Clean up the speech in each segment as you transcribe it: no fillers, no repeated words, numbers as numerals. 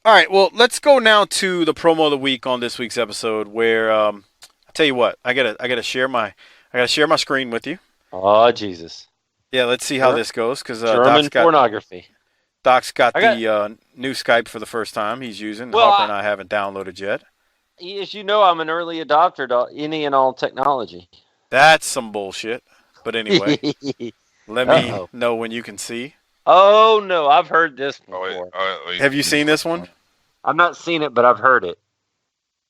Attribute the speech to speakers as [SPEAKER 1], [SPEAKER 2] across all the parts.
[SPEAKER 1] All right, well, let's go now to the promo of the week on this week's episode. Where I tell you what, I gotta share my screen with you.
[SPEAKER 2] Oh, Jesus.
[SPEAKER 1] Yeah, let's see how
[SPEAKER 2] Ger-
[SPEAKER 1] this goes because
[SPEAKER 2] German pornography.
[SPEAKER 1] Doc's got
[SPEAKER 2] I got,
[SPEAKER 1] the new Skype for the first time. He's using.
[SPEAKER 2] well,
[SPEAKER 1] Harper and I haven't downloaded yet.
[SPEAKER 2] as you know, I'm an early adopter to any and all technology.
[SPEAKER 1] That's some bullshit. But anyway, let me
[SPEAKER 2] Uh-oh.
[SPEAKER 1] know when you can see.
[SPEAKER 2] Oh, no, I've heard this
[SPEAKER 3] Oh, wait,
[SPEAKER 2] before.
[SPEAKER 3] wait.
[SPEAKER 1] Have you seen this one?
[SPEAKER 2] I've not seen it, but I've heard it.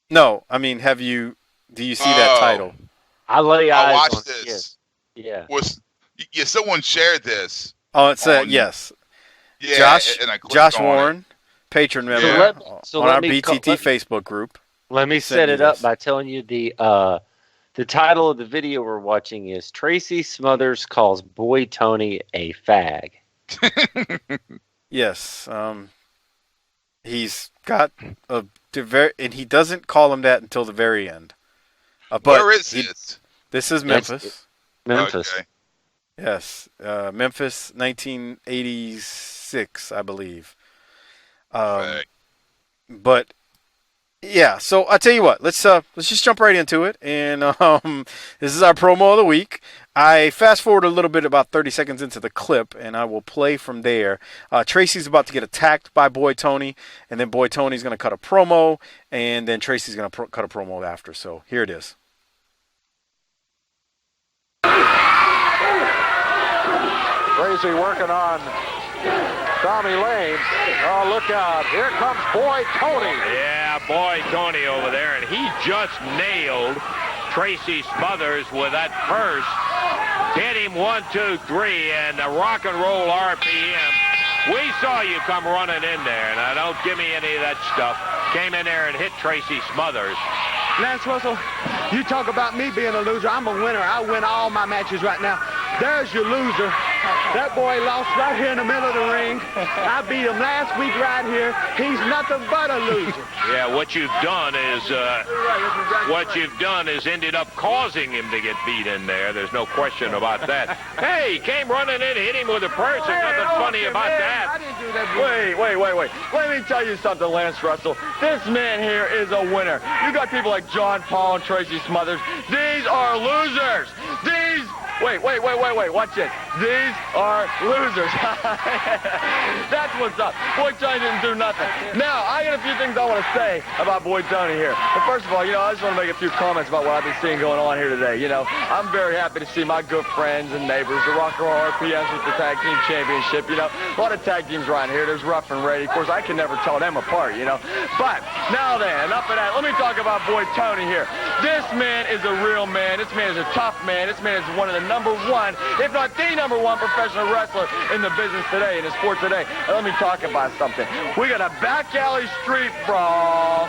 [SPEAKER 1] No, I mean, have you? Do you see that title?
[SPEAKER 2] I lay
[SPEAKER 3] I
[SPEAKER 2] eyes
[SPEAKER 3] watched
[SPEAKER 2] on
[SPEAKER 3] this.
[SPEAKER 2] Yes. Yeah.
[SPEAKER 3] Yeah, someone shared this.
[SPEAKER 1] Oh, it's yes.
[SPEAKER 3] Yeah,
[SPEAKER 1] Josh,
[SPEAKER 3] and I clicked
[SPEAKER 1] Josh
[SPEAKER 3] on
[SPEAKER 1] Warren, patron member
[SPEAKER 3] Yeah.
[SPEAKER 1] on our BTT Facebook group.
[SPEAKER 2] Let me
[SPEAKER 1] Send
[SPEAKER 2] set
[SPEAKER 1] me
[SPEAKER 2] it up
[SPEAKER 1] this.
[SPEAKER 2] by telling you the title of the video we're watching is Tracy Smothers calls boy Tony a fag.
[SPEAKER 1] Yes, he's got and he doesn't call him that until the very end. But
[SPEAKER 3] Where is it?
[SPEAKER 1] This is Memphis.
[SPEAKER 2] Memphis.
[SPEAKER 3] Okay.
[SPEAKER 1] Yes, Memphis, 1986, I believe.
[SPEAKER 3] Fag.
[SPEAKER 1] But yeah, so I tell you what, let's just jump right into it. And this is our promo of the week. I fast forward a little bit, about 30 seconds into the clip, and I will play from there. Tracy's about to get attacked by Boy Tony, and then Boy Tony's going to cut a promo, and then Tracy's going to cut a promo after. So here it is.
[SPEAKER 4] Tracy working on Tommy Lane. Oh, look out. Here comes Boy Tony.
[SPEAKER 5] Yeah, Boy Tony over there, and he just nailed Tracy Smothers with that purse. Hit him 1, 2, 3, and the rock and roll RPM. We saw you come running in there. Now, don't give me any of that stuff. Came in there and hit Tracy Smothers.
[SPEAKER 6] Lance Russell, you talk about me being a loser. I'm a winner. I win all my matches right now. There's your loser. That boy lost right here in the middle of the ring. I beat him last week right here. He's nothing but a loser.
[SPEAKER 5] Yeah, what you've done is ended up causing him to get beat in there. There's no question about that. Hey, he came running in, hit him with a purse. There's nothing funny about that.
[SPEAKER 6] I didn't do that.
[SPEAKER 4] Wait. Let me tell you something, Lance Russell. This man here is a winner. You got people like John Paul and Tracy Smothers. These are losers. Wait. Watch this. These are losers. That's what's up. Boy Tony didn't do nothing. Now, I got a few things I want to say about Boy Tony here. But first of all, I just want to make a few comments about what I've been seeing going on here today. I'm very happy to see my good friends and neighbors, the Rock and Roll RPMs with the Tag Team Championship. A lot of tag teams around here. There's Rough and Ready. Of course, I can never tell them apart, But now then, enough of that. Let me talk about Boy Tony here. This man is a real man. This man is a tough man. This man is one of the number one, if not the number one professional wrestler in the business today, in the sport today. And let me talk about something. We got a back alley street brawl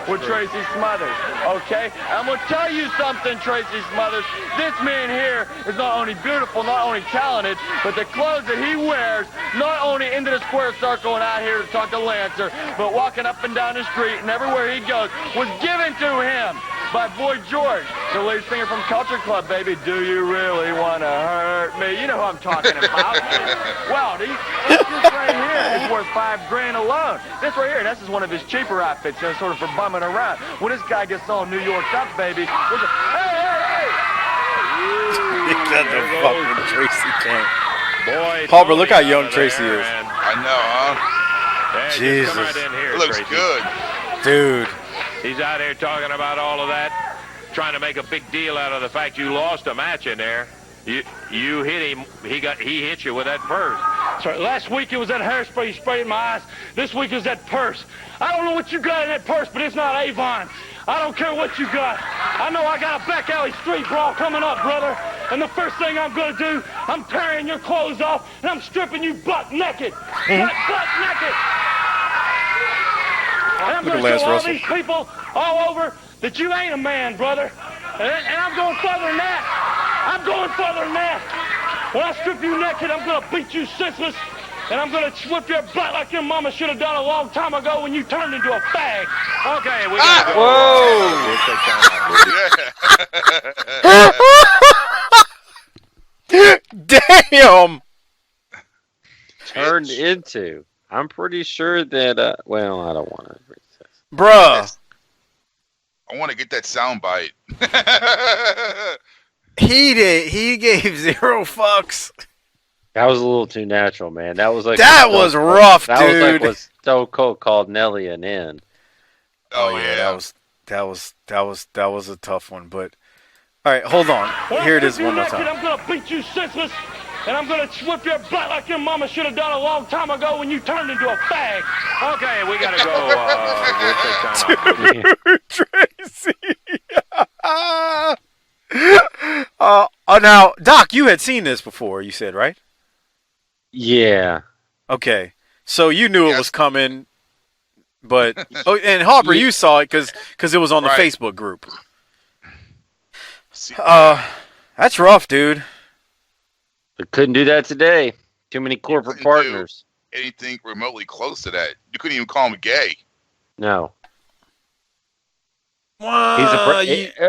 [SPEAKER 4] with Tracy Smothers, okay? I'm going to tell you something, Tracy Smothers. This man here is not only beautiful, not only talented, but the clothes that he wears, not only into the square circle and out here to talk to Lancer, but walking up and down the street and everywhere he goes, was given to him by Boy George, the lead singer from Culture Club, baby. Do you really want to hurt me? You know who I'm talking about. Well, this right here is worth $5,000 alone. This right here, this is one of his cheaper outfits, sort of for bumming around. When this guy gets all New Yorked up, baby, hey!
[SPEAKER 1] He got the fucking Tracy can.
[SPEAKER 5] Boy,
[SPEAKER 1] Harper,
[SPEAKER 5] Tony
[SPEAKER 1] look how
[SPEAKER 5] out
[SPEAKER 1] young
[SPEAKER 5] of
[SPEAKER 1] Tracy
[SPEAKER 5] there,
[SPEAKER 1] is.
[SPEAKER 5] and-
[SPEAKER 3] I know, huh?
[SPEAKER 5] Yeah, just
[SPEAKER 1] Jesus.
[SPEAKER 5] come right in here,
[SPEAKER 3] It looks
[SPEAKER 5] Tracy.
[SPEAKER 3] good.
[SPEAKER 1] Dude.
[SPEAKER 5] He's out here talking about all of that, trying to make a big deal out of the fact you lost a match in there. You hit him. He hit you with that purse.
[SPEAKER 6] Sorry, last week it was that hairspray you sprayed in my eyes. This week it was that purse. I don't know what you got in that purse, but it's not Avon. I don't care what you got. I know I got a back alley street brawl coming up, brother. And the first thing I'm going to do, I'm tearing your clothes off, and I'm stripping you butt naked. Butt naked. And I'm
[SPEAKER 1] Look at
[SPEAKER 6] going to
[SPEAKER 1] Lance
[SPEAKER 6] show all
[SPEAKER 1] Russell.
[SPEAKER 6] these people all over that you ain't a man, brother. And I'm going further than that. I'm going further than that. When I strip you naked, I'm going to beat you senseless. And I'm going to whip your butt like your mama should have done a long time ago when you turned into a fag.
[SPEAKER 5] Okay, we got to go.
[SPEAKER 3] Yeah.
[SPEAKER 1] Damn!
[SPEAKER 2] Turned into. I'm pretty sure that. Well, I don't want to.
[SPEAKER 1] Bruh,
[SPEAKER 3] I want to get that sound bite.
[SPEAKER 1] he gave 0 fucks.
[SPEAKER 2] That was a little too natural, man. That was like
[SPEAKER 1] That was rough,
[SPEAKER 2] that was like
[SPEAKER 1] dude.
[SPEAKER 2] what Stone Cold called Nelly an N.
[SPEAKER 1] Oh yeah, that was a tough one. But all right, hold on. Here it is one more time.
[SPEAKER 6] I'm gonna beat you senseless, and I'm gonna whip your butt like your mama should have done a long time ago when you turned into a fag.
[SPEAKER 5] Okay, we gotta go. We'll take time out.
[SPEAKER 1] Tracy. Now, Doc, you had seen this before. You said, right?
[SPEAKER 2] Yeah.
[SPEAKER 1] Okay, so you knew it was coming, but and Harper, you saw it because it was on the Facebook group. That's rough, dude.
[SPEAKER 2] But couldn't do that today. Too many corporate partners.
[SPEAKER 3] Anything remotely close to that. You couldn't even call him gay.
[SPEAKER 2] No.
[SPEAKER 1] Well,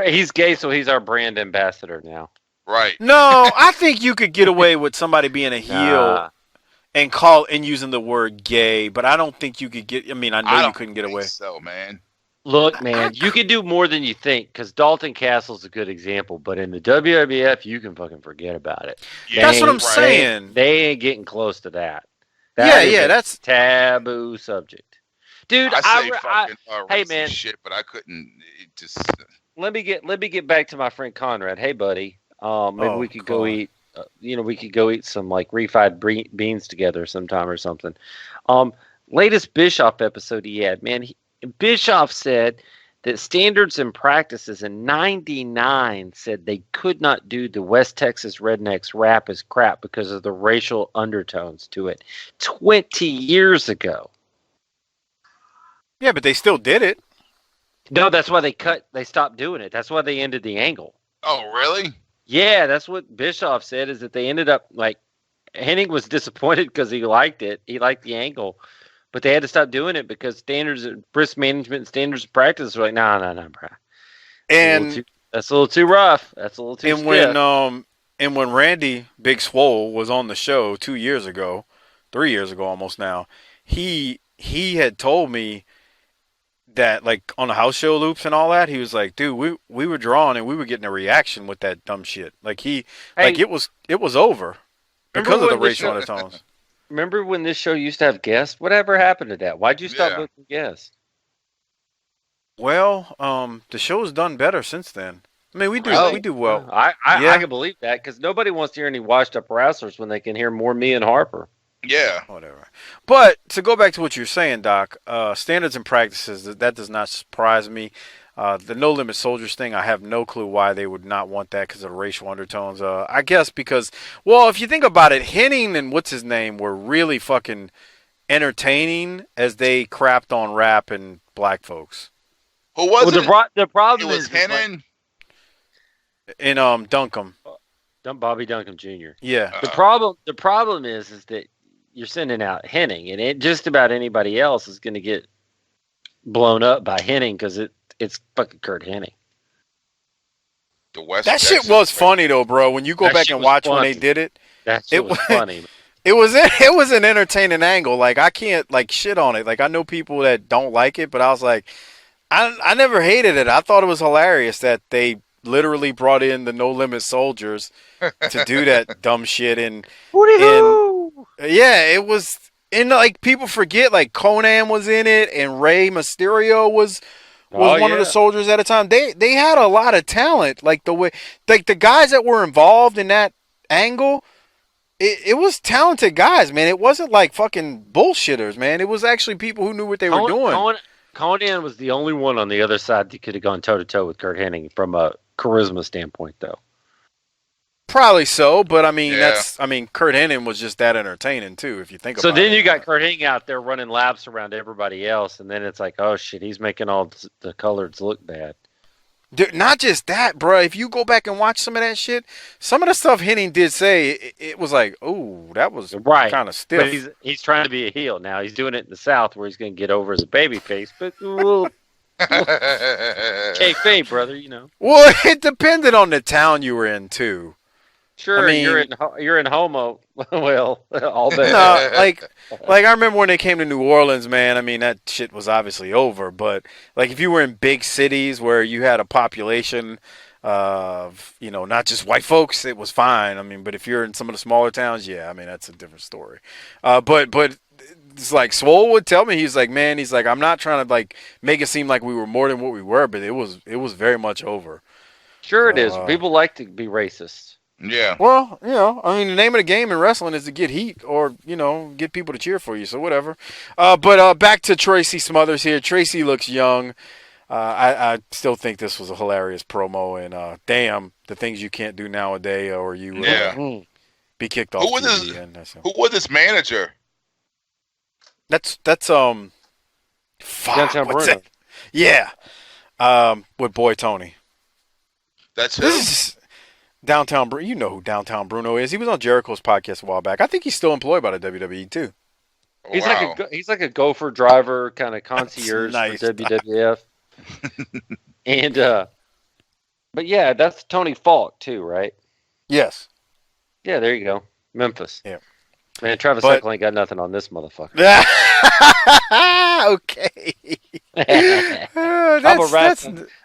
[SPEAKER 2] He's gay, so he's our brand ambassador now.
[SPEAKER 3] Right.
[SPEAKER 1] no, I think you could get away with somebody being a heel and using the word gay, but I don't think you could get. I mean, I know you couldn't get away.
[SPEAKER 3] So, man.
[SPEAKER 2] Look, man, you can do more than you think, because Dalton Castle's a good example, but in the WWF, you can fucking forget about it.
[SPEAKER 3] Yeah,
[SPEAKER 1] that's what I'm saying.
[SPEAKER 2] They ain't getting close to that.
[SPEAKER 1] That's
[SPEAKER 2] a taboo subject. Dude, hey, man.
[SPEAKER 3] Shit, but I couldn't just.
[SPEAKER 2] Let me get back to my friend Conrad. Hey, buddy. Maybe we could go eat. We could go eat some like refried beans together sometime or something. Latest Bischoff episode he had, man. Bischoff said that Standards and Practices in '99 said they could not do the West Texas Rednecks rap as crap because of the racial undertones to it. 20 years ago.
[SPEAKER 1] Yeah, but they still did it.
[SPEAKER 2] No, that's why they stopped doing it. That's why they ended the angle.
[SPEAKER 3] Oh, really?
[SPEAKER 2] Yeah, that's what Bischoff said, is that they ended up, like, Hennig was disappointed because he liked it. He liked the angle. But they had to stop doing it because standards of risk management and standards of practice were like, no, bro.
[SPEAKER 1] And
[SPEAKER 2] that's a little too rough. That's a little too stiff.
[SPEAKER 1] And when Randy Big Swole was on the show 2 years ago, 3 years ago almost now, he had told me that, like, on the house show loops and all that, he was like, dude, we were drawing and we were getting a reaction with that dumb shit. Like it was over because of the racial undertones.
[SPEAKER 2] Remember when this show used to have guests? Whatever happened to that? Why'd you stop booking guests?
[SPEAKER 1] Well, the show's done better since then. I mean, we do well.
[SPEAKER 2] I can believe that, because nobody wants to hear any washed up wrestlers when they can hear more me and Harper.
[SPEAKER 3] Yeah.
[SPEAKER 1] Whatever. But to go back to what you're saying, Doc, Standards and Practices, that does not surprise me. The No Limit Soldiers thing, I have no clue why they would not want that because of the racial undertones. I guess because, well, if you think about it, Henning and what's his name were really fucking entertaining as they crapped on rap and black folks.
[SPEAKER 3] Who was it?
[SPEAKER 2] The problem
[SPEAKER 3] is Henning
[SPEAKER 1] and Duncombe.
[SPEAKER 2] Bobby Duncombe Jr.
[SPEAKER 1] Yeah.
[SPEAKER 2] The problem is that you're sending out Henning, and just about anybody else is going to get blown up by Henning because it's fucking Kurt Hennig.
[SPEAKER 1] That shit was funny though, bro. When you go back and watch when they did it,
[SPEAKER 2] that shit was funny.
[SPEAKER 1] It was an entertaining angle. Like, I can't like shit on it. Like, I know people that don't like it, but I was like, I never hated it. I thought it was hilarious that they literally brought in the No Limit Soldiers to do that dumb shit. And yeah, it was. And like, people forget, like, Conan was in it, and Rey Mysterio was one of the soldiers at a time. They had a lot of talent. Like, the way, like, the guys that were involved in that angle, it was talented guys, man. It wasn't like fucking bullshitters, man. It was actually people who knew what they were doing.
[SPEAKER 2] Conan was the only one on the other side that could have gone toe to toe with Kurt Hennig from a charisma standpoint, though.
[SPEAKER 1] Probably so, but I mean, Kurt Hennig was just that entertaining too, if you think about it.
[SPEAKER 2] So then you got Kurt Hennig out there running laps around everybody else, and then it's like, oh shit, he's making all the coloreds look bad.
[SPEAKER 1] Dude, not just that, bro. If you go back and watch some of that shit, some of the stuff Hennig did say, it was like, oh, that was kind of stiff.
[SPEAKER 2] But he's trying to be a heel now. He's doing it in the South where he's going to get over as a babyface, but kayfabe, brother, you know.
[SPEAKER 1] Well, it depended on the town you were in too.
[SPEAKER 2] Sure,
[SPEAKER 1] I mean,
[SPEAKER 2] you're in homo. Well, all day.
[SPEAKER 1] no, like I remember when they came to New Orleans, man. I mean, that shit was obviously over. But like, if you were in big cities where you had a population of, not just white folks, it was fine. I mean, but if you're in some of the smaller towns, yeah, I mean, that's a different story. But it's like Swole would tell me, he's like, man, he's like, I'm not trying to like make it seem like we were more than what we were, but it was very much over.
[SPEAKER 2] Sure,
[SPEAKER 1] So,
[SPEAKER 2] it is. People like to be racist.
[SPEAKER 3] Yeah.
[SPEAKER 1] Well, I mean, the name of the game in wrestling is to get heat or, get people to cheer for you. So whatever. But back to Tracy Smothers here. Tracy looks young. I still think this was a hilarious promo. And damn, the things you can't do nowadays, or you be kicked off TV.
[SPEAKER 3] Who was this manager?
[SPEAKER 1] That's
[SPEAKER 2] Downtown
[SPEAKER 1] what's
[SPEAKER 2] Bruno.
[SPEAKER 1] that? Yeah. With Boy Tony.
[SPEAKER 3] That's who?
[SPEAKER 1] This is Downtown Bruno. You know who Downtown Bruno is. He was on Jericho's podcast a while back. I think he's still employed by the WWE too.
[SPEAKER 2] He's
[SPEAKER 3] Wow.
[SPEAKER 2] like a gopher driver kind of concierge
[SPEAKER 1] nice.
[SPEAKER 2] for WWF. And but yeah, that's Tony Falk too, right?
[SPEAKER 1] Yes.
[SPEAKER 2] Yeah, there you go. Memphis.
[SPEAKER 1] Yeah.
[SPEAKER 2] Man, Travis Huckle ain't got nothing on this motherfucker.
[SPEAKER 1] Okay.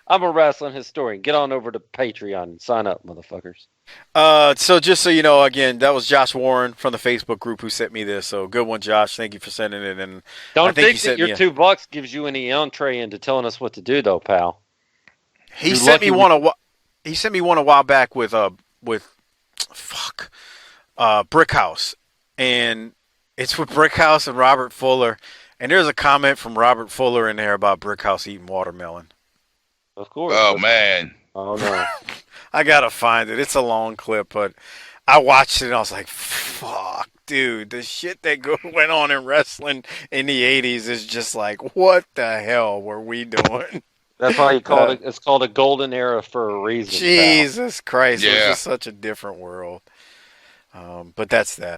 [SPEAKER 2] I'm a wrestling historian. Get on over to Patreon and sign up, motherfuckers.
[SPEAKER 1] So just so you know, again, that was Josh Warren from the Facebook group who sent me this. So good one, Josh. Thank you for sending it. And
[SPEAKER 2] don't think that your $2 gives you any entree into telling us what to do, though, pal.
[SPEAKER 1] He sent me one a while back with Brick House, and it's with Brick House and Robert Fuller. And there's a comment from Robert Fuller in there about Brick House eating watermelon.
[SPEAKER 2] Of course.
[SPEAKER 3] Oh man.
[SPEAKER 2] Oh no.
[SPEAKER 1] I gotta find it. It's a long clip, but I watched it and I was like, fuck, dude, the shit that went on in wrestling in the 80s is just like, what the hell were we doing?
[SPEAKER 2] That's why you call it. It's called a golden era for a reason.
[SPEAKER 1] Jesus Christ.
[SPEAKER 3] Yeah.
[SPEAKER 1] It was just such a different world. But that's that.